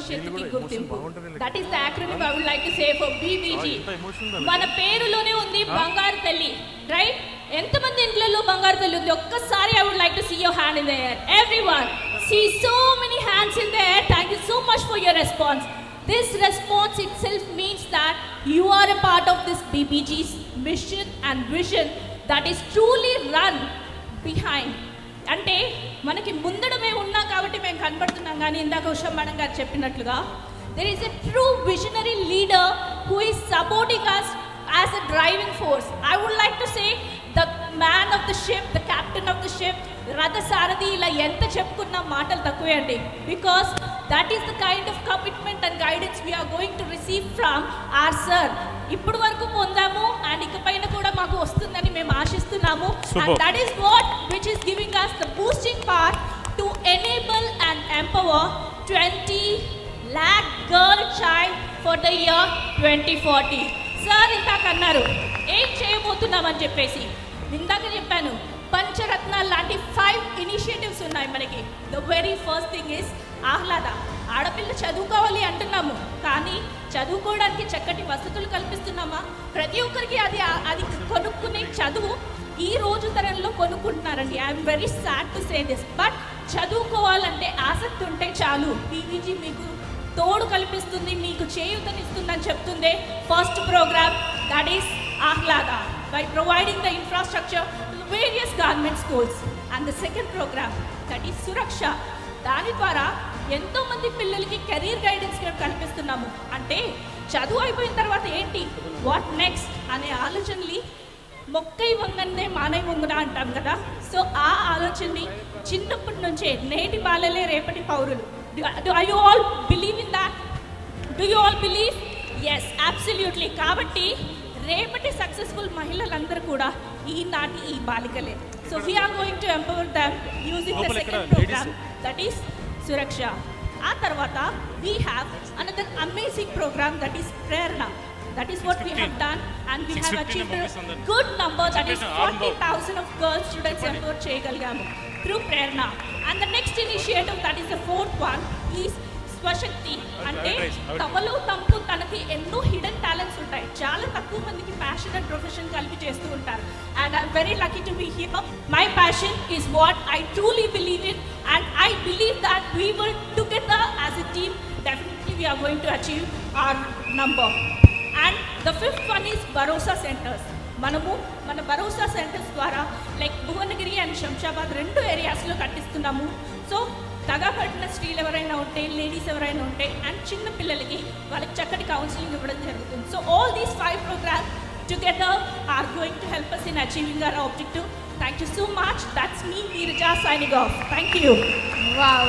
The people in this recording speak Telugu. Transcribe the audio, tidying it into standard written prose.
భవిష్యత్తుకి గుర్తింపు. That is the acronym I would like to say for BBG. మన పేరులోనే ఉంది బంగారు తల్లి, రైట్? ఎంతమంది ఇంట్లో బంగారు తల్లి ఉంది? ఒక్కసారి I would like to see your hand in the air. Everyone, see so many hands in the air. Thank you so much for your response. This response itself means that you are a part of this BBG's mission and vision that is truly run behind. అంటే మనకి ముందడమే ఉన్నాం కాబట్టి మేము కనబడుతున్నాం, కానీ ఇందాక ఉషా మేడం గారు చెప్పినట్లుగా there is a true visionary leader who is supporting us as a driving force. I would like to say the man of the ship, the captain of the ship, రథ సారథి, ఇలా ఎంత చెప్పుకున్న మాటలు తక్కువే అండి. Because that is the kind of commitment and guidance we are going to receive from our sir. ఇప్పుడు వరకు పొందాము అండ్ ఇకపైన కూడా మాకు వస్తుందని మేము ఆశిస్తున్నాము. And that is what which is giving us the boosting power to enable and empower 20 lakh girl child for the year 2040. Sir ఇందాక అన్నారు ఏం చేయబోతున్నామని చెప్పేసి. ఇందాక చెప్పాను పంచరత్నాలు లాంటి 5 ఇనిషియేటివ్స్ ఉన్నాయి మనకి. The very first thing is Ahlada. ఆడపిల్ల చదువుకోవాలి అంటున్నాము, కానీ చదువుకోవడానికి చక్కటి వసతులు కల్పిస్తున్నామా? ప్రతి ఒక్కరికి అది కొనుక్కునే చదువు ఈ రోజు తరంలో కొనుక్కుంటున్నారండి. I'm very sad to say this, but చదువుకోవాలంటే ఆసక్తి ఉంటే చాలు. పీవీజీ మీకు తోడు కల్పిస్తుంది, మీకు చేయూతనిస్తుందని చెప్తుంది. First program that is Ahlada by providing the infrastructure to various government schools, and the second program that is Suraksha. దాని ద్వారా ఎంతో మంది పిల్లలకి కెరీర్ గైడెన్స్ కల్పిస్తున్నాము. అంటే చదువు అయిపోయిన తర్వాత ఏంటి, వాట్ నెక్స్ట్ అనే ఆలోచనని మొక్కై వంగనే మానై వంగున అంటాం కదా. సో ఆ ఆలోచనని చిన్నప్పటి నుంచే నేటి బాలలే రేపటి పౌరులు. Do you all believe in that? Do you all believe? Yes, absolutely. కాబట్టి రేపటి సక్సెస్ఫుల్ మహిళలందరూ కూడా ఈనాటి ఈ బాలికలే. So we're going to empower them using the second program that is Suraksha. ఆ తర్వాత we have another amazing program that is Prerana. That is what we have done, and we have achieved a good number, that is 40,000 of girl students empowered cheyagaligamu through Prerna. And the next initiative, that is the fourth one, is స్వశక్తి. అంటే తమలో తంపు తనకి ఎన్నో హిడెన్ టాలెంట్స్ ఉంటాయి, చాలా తక్కువ మందికి ప్యాషన్ అండ్ ప్రొఫెషన్ కలిపి చేస్తూ ఉంటారు. And I'm very lucky to be here. My passion is what I truly believe in, and I believe that we will together as a team definitely we are going to achieve our number. And the fifth one is Bharosa centres. మనము మన భరోసా సెంటర్స్ ద్వారా లైక్ భువనగిరి అండ్ శంషాబాద్ 2 ఏరియాస్లో కట్టిస్తున్నాము. సో తగపడిన స్త్రీలు ఎవరైనా ఉంటే, లేడీస్ ఎవరైనా ఉంటే, అండ్ చిన్న పిల్లలకి వాళ్ళకి చక్కటి కౌన్సిలింగ్ ఇవ్వడం జరుగుతుంది. So all these 5 programs together are going to help us in achieving our objective. Thank you so much. That's me, Neerja, signing off. Thank you. Wow.